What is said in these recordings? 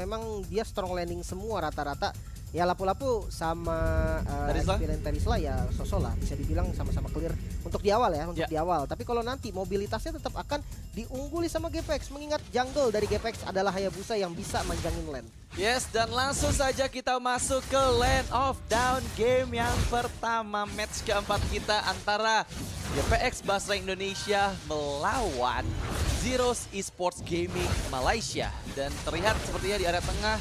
memang dia strong landing semua rata-rata. Ya Lapu-Lapu sama Terisla ya Sosola bisa dibilang sama-sama clear untuk di awal ya, untuk di awal. Tapi kalau nanti mobilitasnya tetap akan diungguli sama GPX, mengingat jungle dari GPX adalah Hayabusa yang bisa manjangin lane. Yes, dan langsung saja kita masuk ke Land of Down game yang pertama, match keempat kita antara GPX Basreng Indonesia melawan Zeros Esports Gaming Malaysia. Dan terlihat sepertinya di area tengah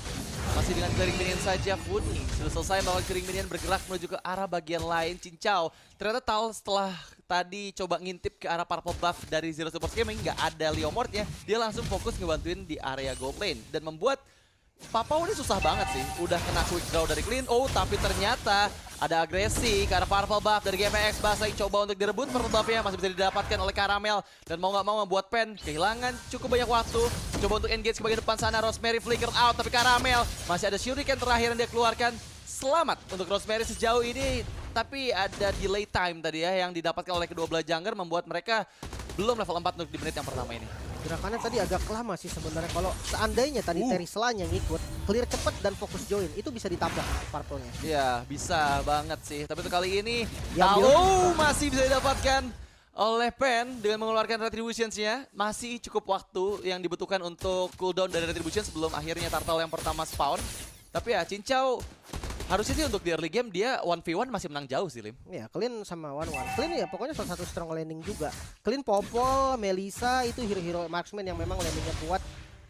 masih dengan clearing minion saja. Funi sudah selesai melawan clearing minion, bergerak menuju ke arah bagian lain. Cincau ternyata Tal setelah tadi coba ngintip ke arah purple buff dari Zeros Esports Gaming, nggak ada Leomordnya, dia langsung fokus ngebantuin di area gold lane dan membuat Papau ini susah banget sih. Udah kena quick draw dari Clean. Oh, tapi ternyata ada agresi ke arah purple buff dari GPX. Basreng coba untuk direbut purple buff-nya, masih bisa didapatkan oleh Karamel. Dan mau nggak mau membuat Pen kehilangan cukup banyak waktu. Coba untuk engage ke bagian depan sana. Rosemary flicker out, tapi Karamel masih ada shuriken terakhir yang dia keluarkan. Selamat untuk Rosemary sejauh ini. Tapi ada delay time tadi ya yang didapatkan oleh kedua belah jungler, membuat mereka belum level 4 untuk di menit yang pertama ini. Gerakannya tadi agak lama sih sebenarnya. Kalau seandainya tadi Terisla-nya ngikut, clear cepet dan fokus join, itu bisa ditabrak purple-nya. Iya, bisa banget sih. Tapi untuk kali ini, masih bisa didapatkan oleh Pen dengan mengeluarkan Retributions-nya. Masih cukup waktu yang dibutuhkan untuk cooldown dari Retribution sebelum akhirnya turtle yang pertama spawn. Tapi ya, Cincau harusnya sih untuk di early game dia 1v1 masih menang jauh sih, Lim. Ya, Clean sama One. Clean ya pokoknya salah satu strong landing juga. Clean, Popol, Melissa itu hero-hero marksman yang memang landingnya kuat.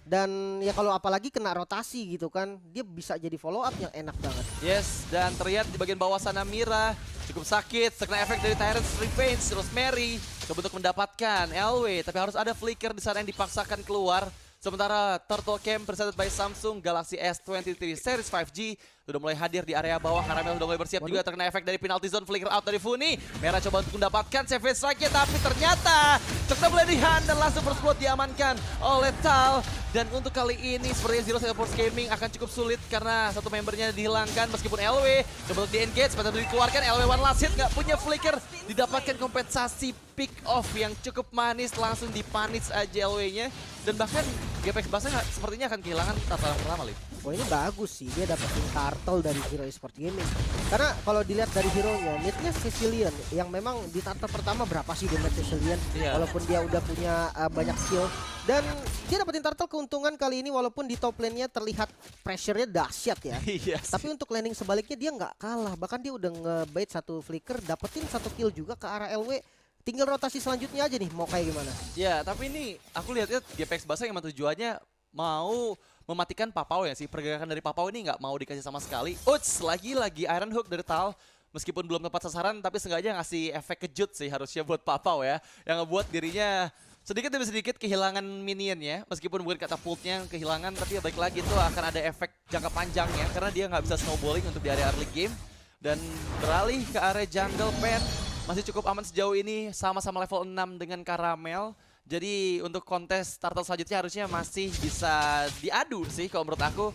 Dan ya kalau apalagi kena rotasi gitu kan, dia bisa jadi follow up yang enak banget. Yes, dan terlihat di bagian bawah sana Mira cukup sakit, terkena efek dari Tyrant's Revenge. Rosemary coba untuk mendapatkan LW, tapi harus ada flicker di sana yang dipaksakan keluar. Sementara Turtle Camp presented by Samsung Galaxy S23 Series 5G sudah mulai hadir di area bawah. Karamel sudah mulai bersiap juga, terkena efek dari penalty zone, flicker out dari Funi. Merah coba untuk mendapatkan savage strike-nya, tapi ternyata terkena beledihan dan langsung first blood diamankan oleh Tal. Dan untuk kali ini sepertinya Zeros Esports Gaming akan cukup sulit karena satu membernya dihilangkan meskipun LW coba untuk di-engage, pada dikeluarkan LW one last hit, nggak punya flicker, didapatkan kompensasi pick off yang cukup manis, langsung dipanis aja LW-nya. Dan bahkan GPX Basreng sepertinya akan kehilangan turtle pertama, Lip. Wah, ini bagus sih, dia dapetin turtle dari Zero Esports Gaming. Karena kalau dilihat dari hero-nya, mid-nya Sicilian yang memang di turtle pertama berapa sih damage Sicilian, walaupun dia udah punya banyak skill. Dan dia dapetin turtle keuntungan kali ini walaupun di top lane-nya terlihat pressure-nya dahsyat ya. Tapi untuk landing sebaliknya dia nggak kalah, bahkan dia udah nge-bait satu flicker, dapetin satu kill juga ke arah LW. Tinggal rotasi selanjutnya aja nih, mau kayak gimana? Ya, tapi ini aku lihat GPX Basreng emang tujuannya mau mematikan Papau ya sih. Pergerakan dari Papau ini nggak mau dikasih sama sekali. Uts, lagi-lagi Iron Hook dari Tal. Meskipun belum tepat sasaran, tapi sengaja ngasih efek kejut sih harusnya buat Papau ya. Yang ngebuat dirinya sedikit demi sedikit kehilangan minionnya. Meskipun bukan katapultnya yang kehilangan, tapi ya baik lagi tuh akan ada efek jangka panjangnya. Karena dia nggak bisa snowballing untuk di area early game. Dan beralih ke area jungle. Pen masih cukup aman sejauh ini, sama-sama level 6 dengan Karamel. Jadi untuk kontes turtle selanjutnya harusnya masih bisa diadu sih kalau menurut aku.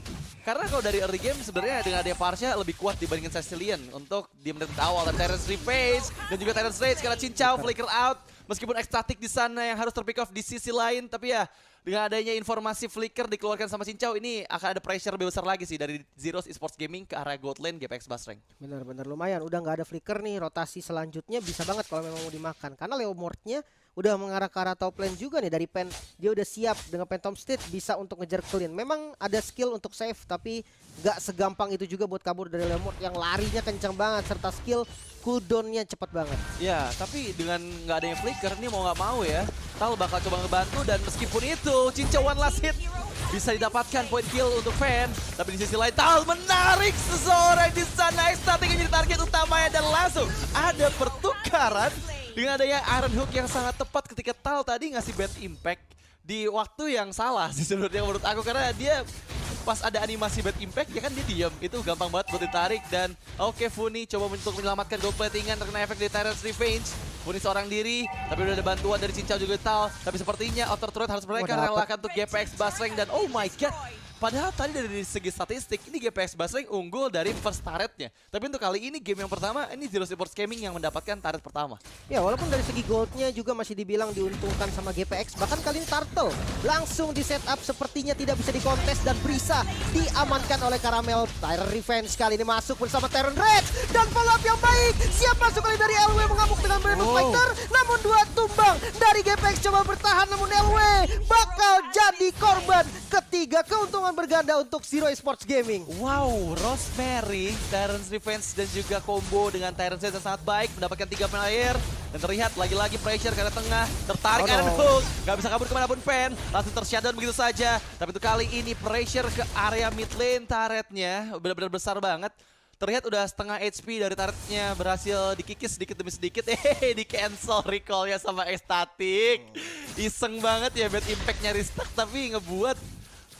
Karena kalau dari early game sebenarnya dengan adanya Parsha lebih kuat dibandingin Sicilian untuk di menit awal. Dan Tyrant's Revenge dan juga Tyrant's Rage karena Cincau flicker out. Meskipun ekstatik di sana yang harus terpick off di sisi lain, tapi ya dengan adanya informasi flicker dikeluarkan sama Cincau, ini akan ada pressure lebih besar lagi sih dari Zeros Esports Gaming ke arah gold lane GPX Basreng. Bener-bener lumayan, udah nggak ada flicker nih, rotasi selanjutnya bisa banget kalau memang mau dimakan. Karena Leomordnya udah mengarah ke arah top lane juga nih dari Pen. Dia udah siap dengan Phantom State bisa untuk ngejar Clean. Memang ada skill untuk save, tapi nggak segampang itu juga buat kabur dari Leomord yang larinya kencang banget serta skill cooldownnya cepat banget. Ya, tapi dengan nggak adanya flicker ini mau nggak mau ya, Tal bakal coba ngebantu. Dan meskipun itu Cincau one last hit bisa didapatkan point kill untuk Pen, tapi di sisi lain Tal menarik seseorang di sana. Ekstatik yang jadi target utamanya dan langsung ada pertukaran dengan adanya Iron Hook yang sangat tepat ketika Tal tadi ngasih bad impact di waktu yang salah sih sebenarnya menurut aku. Karena dia pas ada animasi bad impact ya kan dia diam, itu gampang banget buat ditarik. Dan oke, Funi coba untuk menyelamatkan gold platingan, terkena efek dari Tyrant's Revenge. Funi seorang diri, tapi udah ada bantuan dari Cincau juga Tal. Tapi sepertinya outer turret harus mereka relakan untuk GPX Basreng. Dan oh my god, Padahal tadi dari segi statistik, ini GPX Basreng unggul dari first turretnya. Tapi untuk kali ini game yang pertama, ini Zero Sports Gaming yang mendapatkan turret pertama. Ya walaupun dari segi goldnya juga masih dibilang diuntungkan sama GPX. Bahkan kali ini Turtle langsung di setup sepertinya tidak bisa dikontes dan Brisa diamankan oleh Caramel. Tyrant Revenge kali ini masuk bersama Tyrant Red. Dan follow up yang baik. Siap masuk kali dari LW mengamuk dengan Brandon Fighter. Namun 2 tumbang dari GPX coba bertahan. Namun LW bakal jadi korban ketiga. Keuntungan berganda untuk Zero Sports Gaming. Wow, Rosemary, Tyrant's Revenge dan juga combo dengan Tyrant Set yang sangat baik. Mendapatkan 3 player. Dan terlihat lagi-lagi pressure karena tengah. Tertarik Iron Hook. Gak bisa kabur kemanapun Pen. Langsung tershutdown begitu saja. Tapi untuk kali ini pressure ke area mid lane turretnya. Benar-benar besar banget. Terlihat udah setengah HP dari turretnya berhasil dikikis sedikit demi sedikit. Di cancel recallnya sama Ecstatic. Iseng banget ya bad impact-nya Ristak tapi ngebuat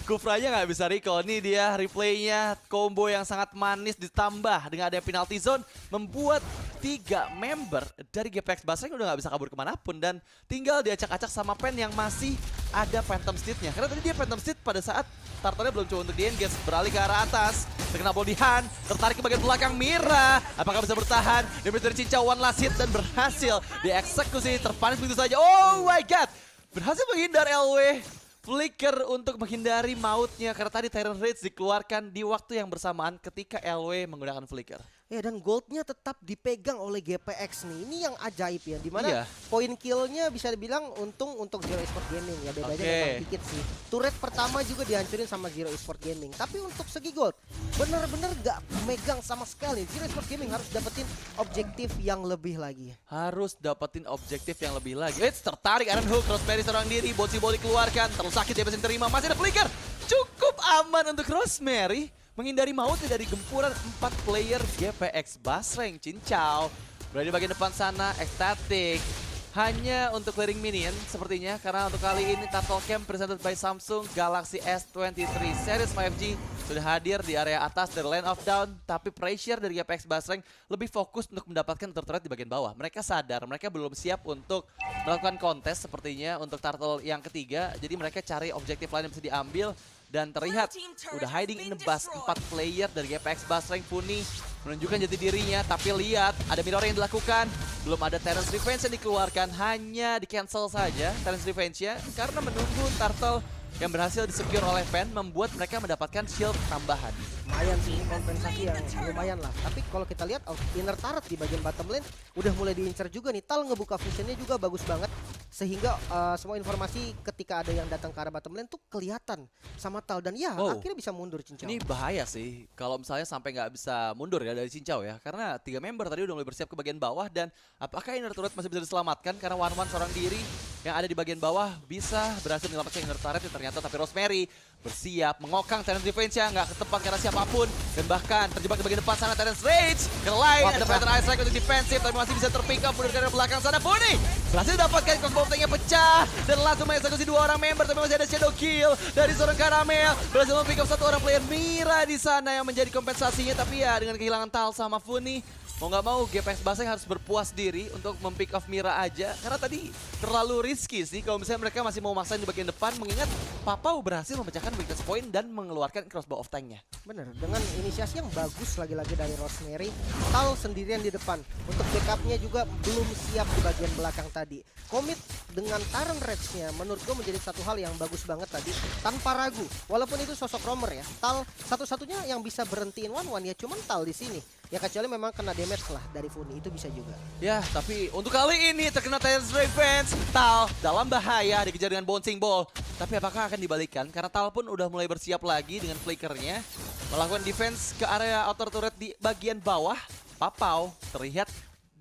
Kufranya nggak bisa recall. Nih dia replaynya, combo yang sangat manis ditambah dengan ada penalty zone. Membuat 3 member dari GPX Basreng udah nggak bisa kabur kemanapun. Dan tinggal diacak-acak sama Pen yang masih ada Phantom Steed-nya. Karena tadi dia Phantom Steed pada saat starternya belum coba untuk di-engage. Beralih ke arah atas, terkena bodihan, tertarik ke bagian belakang Mira. Apakah bisa bertahan? Damage dari Cincau one last hit dan berhasil dieksekusi. Terpanis begitu saja. Oh my god! Berhasil menghindar LW. Flicker untuk menghindari mautnya karena tadi Tyrant Rage dikeluarkan di waktu yang bersamaan ketika LW menggunakan Flicker. Ya dan goldnya tetap dipegang oleh GPX nih. Ini yang ajaib ya. Dimana poin killnya bisa dibilang untung untuk Zero Esports Gaming ya. Bedanya memang dikit sih. Turret pertama juga dihancurin sama Zero Esports Gaming. Tapi untuk segi gold bener-bener gak megang sama sekali. Zero Esports Gaming harus dapetin objektif yang lebih lagi. Harus dapetin objektif yang lebih lagi. Tertarik Iron Hook. Rosemary seorang diri. Bouncy Ball dikeluarkan. Terlalu sakit dia bisa diterima. Masih ada Flicker. Cukup aman untuk Rosemary. Menghindari mautnya dari gempuran 4 player GPX Basreng. Cincau berada di bagian depan sana. Ecstatic hanya untuk clearing minion sepertinya. Karena untuk kali ini Turtle Camp presented by Samsung Galaxy S23 Series 5G sudah hadir di area atas dari Land of Dawn. Tapi pressure dari GPX Basreng lebih fokus untuk mendapatkan turret di bagian bawah. Mereka sadar mereka belum siap untuk melakukan kontes sepertinya untuk Turtle yang ketiga. Jadi mereka cari objektif lain yang bisa diambil. Dan terlihat udah hiding in the bus 4 player dari GPX Basreng. Funi menunjukkan jati dirinya, tapi lihat ada mirror yang dilakukan. Belum ada Tyrant's Revenge yang dikeluarkan, hanya di cancel saja Tyrant's Revenge-nya karena menunggu Turtle yang berhasil disecure oleh Pen membuat mereka mendapatkan shield tambahan. Lumayan sih, kompensasi yang lumayan lah. Tapi kalau kita lihat inner turret di bagian bottom lane udah mulai diincar juga nih. Tal ngebuka visionnya juga bagus banget. Sehingga semua informasi ketika ada yang datang ke arah bottom lane tuh kelihatan sama Tal. Dan ya akhirnya bisa mundur Cincau. Ini bahaya sih kalau misalnya sampai nggak bisa mundur ya dari Cincau ya. Karena 3 member tadi udah mulai bersiap ke bagian bawah. Dan apakah inner turret masih bisa diselamatkan? Karena one seorang diri yang ada di bagian bawah bisa berhasil menyelamatkan inner turret yang ternyata. Tapi Rosemary bersiap mengokang Tyrant's Revenge-nya nggak ke tempat karena siapapun. Dan bahkan terjebak di bagian depan sana Tyrant's Rage. Kelai ada Predator Ice Strike untuk defensif tapi masih bisa terpick up mundur dari belakang sana. Funi berhasil dapatkan combo tank-nya pecah dan langsung mengeksekusi 2 orang member tapi masih ada shadow kill dari seorang Caramel. Berhasil mempick up 1 orang player Mira di sana yang menjadi kompensasinya. Tapi ya dengan kehilangan Tal sama Funi mau nggak mau GPX Basreng harus berpuas diri untuk mempick off Mira aja. Karena tadi terlalu risky sih kalau misalnya mereka masih mau maksain di bagian depan. Mengingat Papau berhasil memecahkan weakness point dan mengeluarkan crossbow of tank-nya. Bener, dengan inisiasi yang bagus lagi-lagi dari Rosemary. Tal sendirian di depan. Untuk backupnya juga belum siap di bagian belakang tadi. Komit dengan Tyrant Rage-nya menurut gue menjadi satu hal yang bagus banget tadi. Tanpa ragu, walaupun itu sosok roamer ya. Tal satu-satunya yang bisa berhentiin one-one ya cuman Tal di sini. Ya kecuali memang kena damage lah dari Funi, itu bisa juga. Ya, tapi untuk kali ini terkena Tyrant's Revenge. Tal dalam bahaya dikejar dengan bouncing ball. Tapi apakah akan dibalikkan? Karena Tal pun udah mulai bersiap lagi dengan flickernya. Melakukan defense ke area outer turret di bagian bawah. Papau terlihat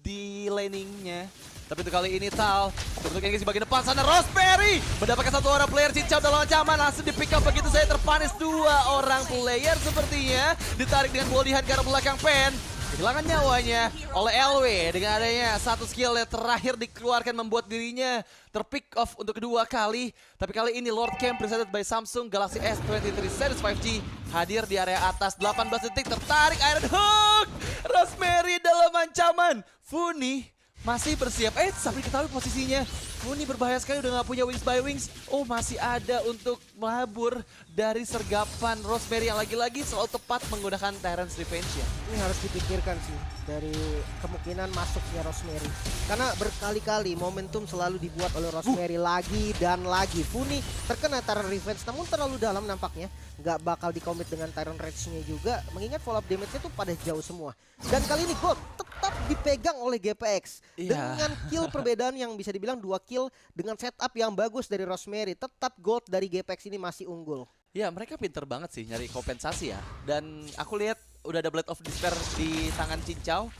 di laningnya. Tapi untuk kali ini Tal untuk engage di bagian depan sana. Rosemary mendapatkan 1 orang player Cincau dalam ancaman. Langsung di pick up begitu saya terpanis 2 orang player sepertinya. Ditarik dengan bodihan ke arah belakang Pen. Kehilangan nyawanya oleh LW dengan adanya 1 skill yang terakhir dikeluarkan membuat dirinya terpick off untuk kedua kali. Tapi kali ini Lord Camp presented by Samsung Galaxy S23 Series 5G hadir di area atas 18 detik. Tertarik Iron Hook. Rosemary dalam ancaman. Funi masih bersiap. Sampai diketahui posisinya Funi berbahaya sekali udah nggak punya Wings by Wings. Oh masih ada untuk melabur dari sergapan Rosemary yang lagi-lagi selalu tepat menggunakan Tyrant's Revenge ya. Ini harus dipikirkan sih dari kemungkinan masuknya Rosemary. Karena berkali-kali momentum selalu dibuat oleh Rosemary lagi dan lagi. Funi terkena Tyrant Revenge namun terlalu dalam nampaknya. Nggak bakal dikomit dengan Tyrant Rage-nya juga. Mengingat follow up damage-nya tuh pada jauh semua. Dan kali ini Gold tetap dipegang oleh GPX. Dengan kill perbedaan yang bisa dibilang 2 kill dengan setup yang bagus dari Rosemary. Tetap Gold dari GPX ini masih unggul. Ya mereka pinter banget sih nyari kompensasi ya. Dan aku lihat udah ada Blade of Despair di tangan Cincau.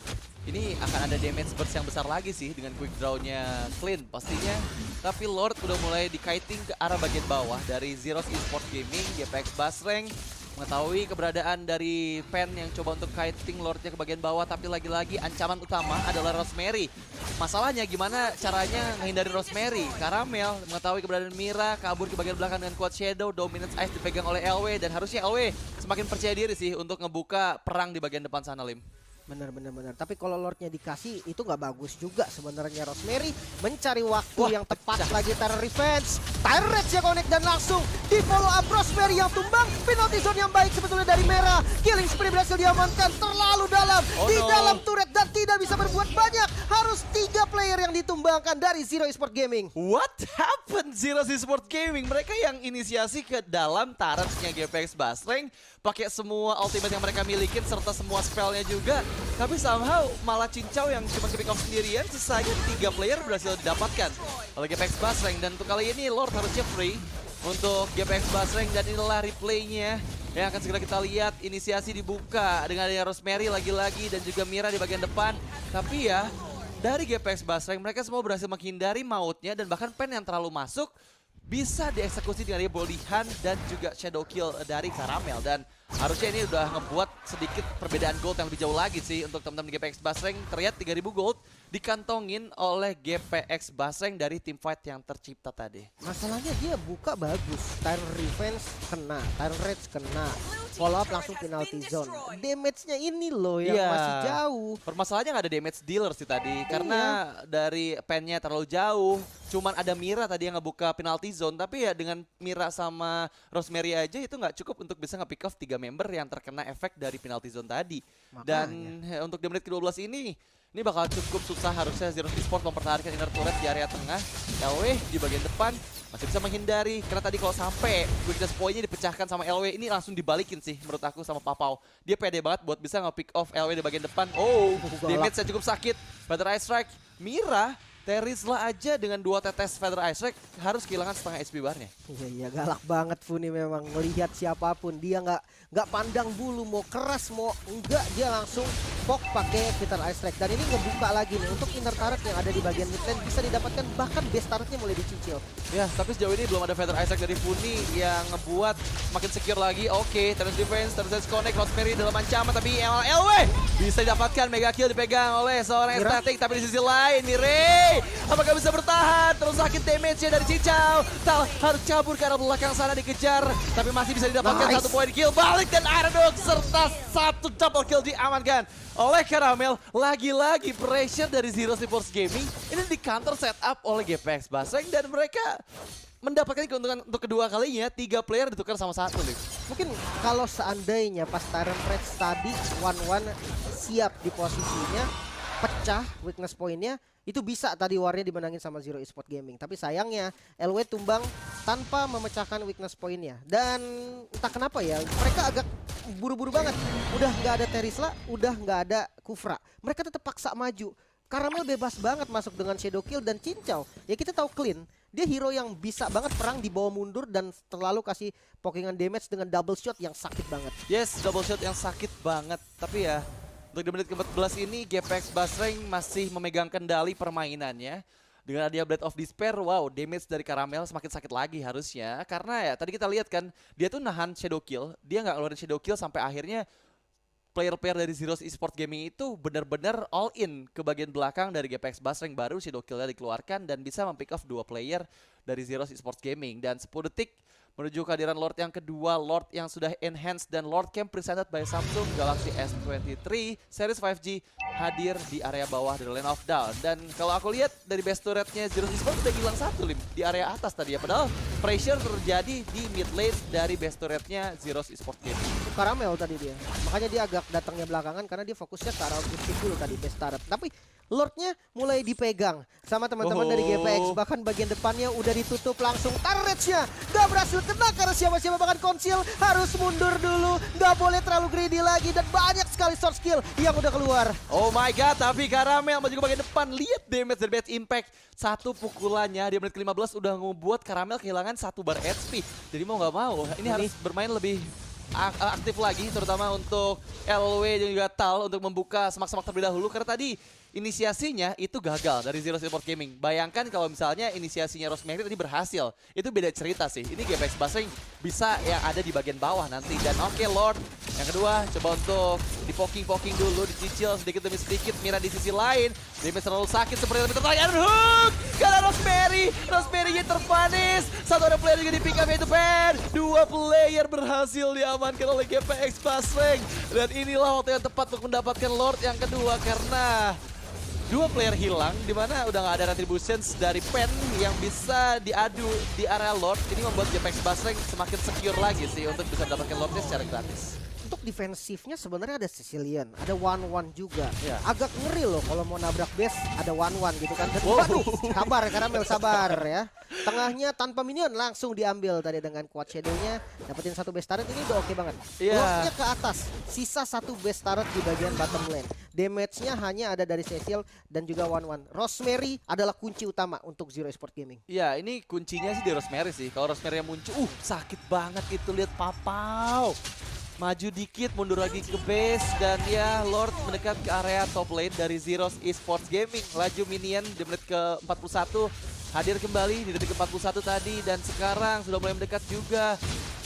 Ini akan ada damage burst yang besar lagi sih dengan quick draw-nya Clean pastinya. Tapi Lord udah mulai di-kiting ke arah bagian bawah dari Zeros Esports Gaming. GPX Basreng mengetahui keberadaan dari Pen yang coba untuk kiting Lordnya ke bagian bawah. Tapi lagi-lagi ancaman utama adalah Rosemary. Masalahnya gimana caranya menghindari Rosemary? Karamel mengetahui keberadaan Mira, kabur ke bagian belakang dengan Quad Shadow. Dominance Ice dipegang oleh LW. Dan harusnya LW semakin percaya diri sih untuk ngebuka perang di bagian depan sana, Lim. Benar. Tapi kalau Lordnya dikasih itu nggak bagus juga sebenarnya. Rosemary mencari waktu yang tepat lagi. Tyrant Revenge, Tyrant Rage yang connect dan langsung di follow up Rosemary yang tumbang. Penalty zone yang baik sebetulnya dari Merah. Killing spree berhasil diamankan terlalu dalam di dalam turret dan tidak bisa berbuat banyak. Harus 3 player yang ditumbangkan dari Zero Esports Gaming. What happened Zero Esports Gaming? Mereka yang inisiasi ke dalam Tyrants-nya GPX Basreng, pakai semua ultimate yang mereka milikin serta semua spellnya juga. Tapi somehow malah Cincau yang cuma ke pick off sendirian, sisanya 3 player berhasil didapatkan oleh GPX Basreng. Dan untuk kali ini Lord harusnya free untuk GPX Basreng. Dan inilah replaynya yang akan segera kita lihat. Inisiasi dibuka dengan adanya Rosemary lagi-lagi dan juga Mira di bagian depan. Tapi ya dari GPX Basreng mereka semua berhasil menghindari mautnya. Dan bahkan Pen yang terlalu masuk bisa dieksekusi dengan bolihan dan juga shadow kill dari Karamel. Dan harusnya ini udah ngebuat sedikit perbedaan gold yang lebih jauh lagi sih untuk teman-teman GPX Basreng. Terlihat 3000 gold dikantongin oleh GPX Basreng dari team fight yang tercipta tadi. Masalahnya dia buka bagus. Tyrant Revenge kena, Tyrant Rage kena. Follow up langsung penalty zone. Damage-nya ini loh yang masih jauh. Permasalahannya nggak ada damage dealer sih tadi. Karena dari pen-nya terlalu jauh. Cuman ada Mira tadi yang ngebuka penalty zone. Tapi ya dengan Mira sama Rosemary aja itu nggak cukup untuk bisa nge-pick off 3 member yang terkena efek dari penalty zone tadi. Makanya. Dan untuk di menit ke-12 ini bakal cukup susah harusnya Zero Esports mempertahankan inner turret di area tengah. LW di bagian depan masih bisa menghindari. Karena tadi kalau sampai weakness point-nya dipecahkan sama LW, ini langsung dibalikin sih menurut aku sama Papau. Dia pede banget buat bisa nge-pick off LW di bagian depan. Oh, damage-nya cukup sakit. Feather Ice Strike, Mira, Terizla aja dengan 2 tetes Feather Ice Strike harus kehilangan setengah HP barnya. Iya galak banget Funi memang melihat siapapun dia nggak pandang bulu mau keras mau enggak, dia langsung pok pakai Feather Ice Strike. Dan ini ngebuka lagi nih untuk inner turret yang ada di bagian mid lane bisa didapatkan, bahkan base turretnya mulai dicicil. Ya tapi sejauh ini belum ada Feather Ice Strike dari Funi yang ngebuat makin secure lagi. Oke, Terus defense, Terus connect, Rosemary dalam ancaman tapi LW bisa didapatkan, mega kill dipegang oleh seorang estetik. Tapi di sisi lain Mire apakah bisa bertahan? Terus sakit damage-nya dari Cincau. Tal harus kabur ke arah belakang sana dikejar. Tapi masih bisa didapatkan 1 poin kill. Balik dan Aerodog serta 1 double kill diamankan oleh Karamel. Lagi-lagi pressure dari Zero Esports Gaming. Ini di counter setup oleh GPX Basreng. Dan mereka mendapatkan keuntungan untuk kedua kalinya. 3 player ditukar sama 1 nih. Mungkin kalau seandainya pas Tyrant Rage tadi 1-1 siap di posisinya, pecah weakness point-nya, itu bisa tadi warnya dimenangin sama Zero Esports Gaming. Tapi sayangnya LW tumbang tanpa memecahkan weakness point-nya. Dan entah kenapa ya, mereka agak buru-buru banget. Udah nggak ada Terizla, udah nggak ada Kufra. Mereka tetap paksa maju. Karamel bebas banget masuk dengan shadow kill dan Cincau. Ya kita tahu Clean, dia hero yang bisa banget perang di bawah mundur dan terlalu kasih pokingan damage dengan double shot yang sakit banget. Yes, double shot yang sakit banget. Tapi ya untuk di menit ke-14 ini GPX Basreng masih memegang kendali permainannya. Dengan adanya Blade of Despair, wow, damage dari Karamel semakin sakit lagi harusnya. Karena ya tadi kita lihat kan, dia tuh nahan shadow kill, dia nggak ngeluarin shadow kill sampai akhirnya player-player dari Zero Esports Gaming itu benar-benar all in ke bagian belakang dari GPX Basreng. Baru shadow kill-nya dikeluarkan dan bisa mempick off 2 player dari Zero Esports Gaming. Dan 10 detik menuju kehadiran Lord yang kedua, Lord yang sudah enhanced dan Lord Camp presented by Samsung Galaxy S23 series 5G hadir di area bawah dari Land of Dawn. Dan kalau aku lihat dari best turretnya Zeros Esports udah hilang satu Lim di area atas tadi ya, padahal pressure terjadi di mid lane dari best turretnya Zeros Esports Game. Karamel tadi dia, makanya dia agak datangnya belakangan karena dia fokusnya ke arah objektif dulu tadi best turret. Tapi Lordnya mulai dipegang sama teman-teman dari GPX, bahkan bagian depannya udah ditutup langsung. Turretnya gak berhasil kena karena siapa-siapa, bahkan Konsil harus mundur dulu, gak boleh terlalu greedy lagi dan banyak sekali short skill yang udah keluar. Oh my god, tapi Karamel maju ke bagian depan, lihat damage dari best impact. Satu pukulannya di menit ke-15 udah ngebuat Karamel kehilangan 1 bar HP. Jadi mau gak mau, ini harus bermain lebih aktif lagi, terutama untuk LW dan juga Tal untuk membuka semak-semak terlebih dahulu karena tadi inisiasinya itu gagal dari Zeros Esports Gaming. Bayangkan kalau misalnya inisiasinya Rosemary tadi berhasil, itu beda cerita sih. Ini GPX Basing bisa yang ada di bagian bawah nanti. Dan oke, Lord yang kedua coba untuk di-poking dulu, dicicil sedikit demi sedikit. Mira di sisi lain, damage terlalu sakit seperti yang tertanya. Hook! Karena Rosemary-nya terpanis. Satu ada player juga di pick up yaitu Pen. 2 player berhasil diamankan oleh GPX Basing. Dan inilah waktu yang tepat untuk mendapatkan Lord yang kedua karena 2 player hilang, dimana udah gak ada retributions dari Pen yang bisa diadu di area Lord. Ini membuat GPX Basing semakin secure lagi sih untuk bisa mendapatkan Lordnya secara gratis. Untuk defensifnya sebenarnya ada Sicilian, ada 1-1 juga. Ya. Agak ngeri loh kalau mau nabrak base ada 1-1 gitu kan. Dan waduh, sabar Karamel, sabar ya. Tengahnya tanpa minion langsung diambil tadi dengan quad shadow-nya, dapetin 1 base turret, ini udah oke banget. Lordnya ke atas, sisa 1 base turret di bagian bottom lane. Damage-nya hanya ada dari Cecil dan juga 1-1. Rosemary adalah kunci utama untuk Zero Esports Gaming. Ya, ini kuncinya sih di Rosemary sih. Kalau Rosemary yang muncul, sakit banget itu, lihat Papau. Maju dikit, mundur lagi ke base, dan ya Lord mendekat ke area top lane dari Zeros Esports Gaming. Laju minion di menit ke-41, hadir kembali di detik ke-41 tadi, dan sekarang sudah mulai mendekat juga.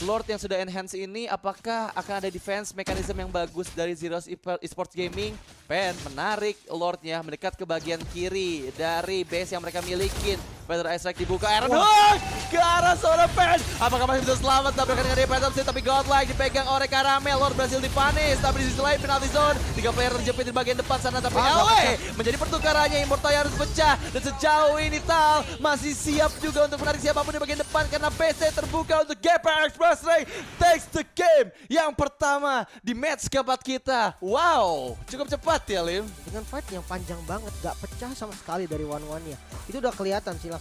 Lord yang sudah enhance ini, apakah akan ada defense mechanism yang bagus dari Zeros Esports Gaming? Pen menarik Lordnya mendekat ke bagian kiri dari base yang mereka milikin. Peter Ice Strike dibuka, Iron Hook ke arah seorang Pen. Apakah masih bisa selamat? Tabrakan dengan dia Peter Sih, tapi Godlike dipegang oleh Karamel. Lord berhasil dipanis, tapi di sisi lain penalty zone. 3 player terjepit di bagian depan sana, tapi LW menjadi pertukarannya. Immortal harus pecah, dan sejauh ini Tal masih siap juga untuk menarik siapapun di bagian depan karena BC terbuka untuk GPX Basing takes the game yang pertama di match keempat kita. Wow, cukup cepat ya Lim. Dengan fight yang panjang banget, gak pecah sama sekali dari 1-1-nya. Itu udah kelihatan sih, langsung